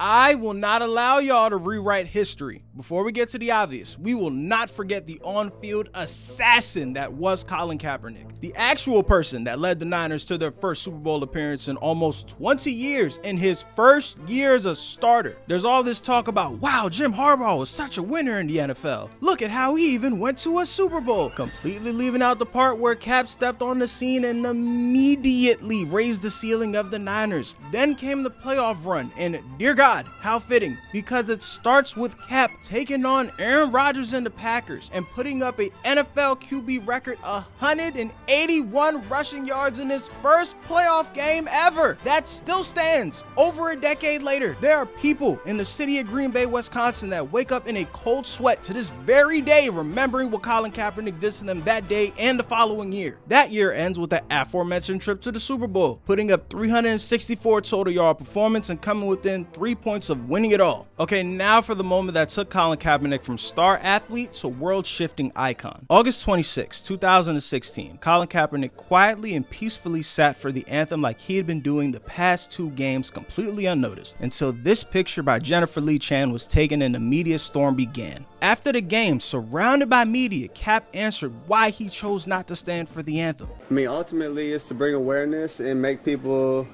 I will not allow y'all to rewrite history. Before we get to the obvious, we will not forget the on-field assassin that was Colin Kaepernick, the actual person that led the Niners to their first Super Bowl appearance in almost 20 years in his first year as a starter. There's all this talk about, wow, Jim Harbaugh was such a winner in the NFL. Look at how he even went to a Super Bowl, completely leaving out the part where Cap stepped on the scene and immediately raised the ceiling of the Niners. Then came the playoff run, and dear God, how fitting, because it starts with Cap taking on Aaron Rodgers and the Packers and putting up a NFL QB record 181 rushing yards in his first playoff game ever. That still stands over a decade later. There are people in the city of Green Bay, Wisconsin that wake up in a cold sweat to this very day remembering what Colin Kaepernick did to them that day and the following year. That year ends with the aforementioned trip to the Super Bowl, putting up 364 total yard performance and coming within 3 points of winning it all. Okay, now for the moment that took Colin Kaepernick from star athlete to world-shifting icon. August 26, 2016, Colin Kaepernick quietly and peacefully sat for the anthem like he had been doing the past 2 games completely unnoticed, until this picture by Jennifer Lee Chan was taken and the media storm began. After the game, surrounded by media, Cap answered why he chose not to stand for the anthem. I mean, ultimately, it's to bring awareness and make people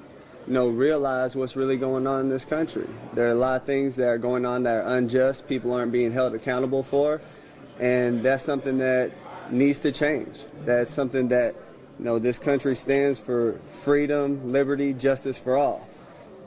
realize what's really going on in this country. There are a lot of things that are going on that are unjust, people aren't being held accountable for, and that's something that needs to change. That's something that, this country stands for: freedom, liberty, justice for all.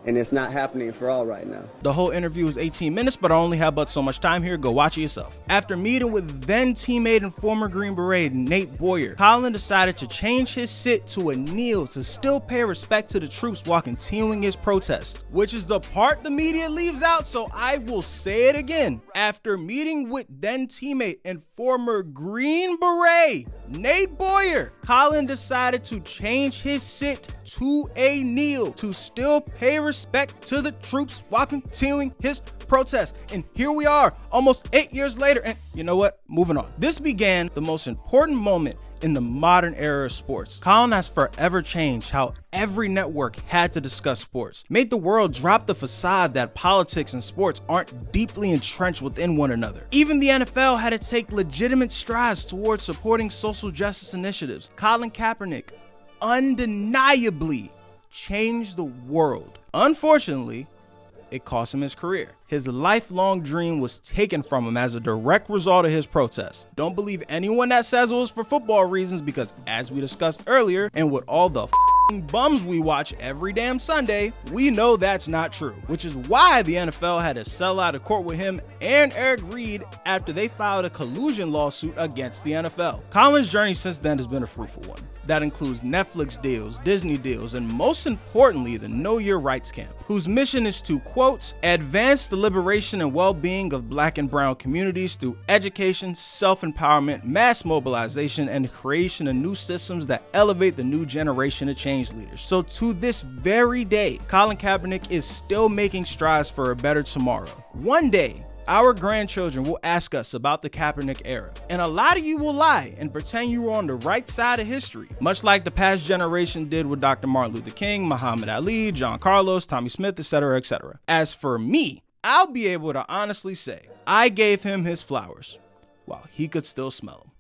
And it's not happening for all right now. The whole interview was 18 minutes, but I only have but so much time here. Go watch it yourself. After meeting with then teammate and former Green Beret Nate Boyer, Colin decided to change his sit to a kneel to still pay respect to the troops while continuing his protest, which is the part the media leaves out, so I will say it again. After meeting with then teammate and former Green Beret Nate Boyer, Colin decided to change his sit to a kneel to still pay respect to the troops while continuing his protest. And here we are, almost 8 years later, and you know what? Moving on. This began the most important moment in the modern era of sports. Colin has forever changed how every network had to discuss sports, made the world drop the facade that politics and sports aren't deeply entrenched within one another. Even the NFL had to take legitimate strides towards supporting social justice initiatives. Colin Kaepernick undeniably changed the world. Unfortunately, it cost him his career. His lifelong dream was taken from him as a direct result of his protest. Don't believe anyone that says it was for football reasons, because as we discussed earlier, and with all the bums we watch every damn Sunday, we know that's not true, which is why the NFL had to settle out of court with him and Eric Reed after they filed a collusion lawsuit against the NFL. Colin's journey since then has been a fruitful one. That includes Netflix deals, Disney deals, and most importantly, the Know Your Rights camp, whose mission is to, quote, advance the liberation and well-being of Black and brown communities through education, self-empowerment, mass mobilization, and the creation of new systems that elevate the new generation of change leaders. So to this very day, Colin Kaepernick is still making strides for a better tomorrow. One day, our grandchildren will ask us about the Kaepernick era, and a lot of you will lie and pretend you were on the right side of history, much like the past generation did with Dr. Martin Luther King, Muhammad Ali, John Carlos, Tommy Smith, etc., etc. As for me, I'll be able to honestly say I gave him his flowers while he could still smell them.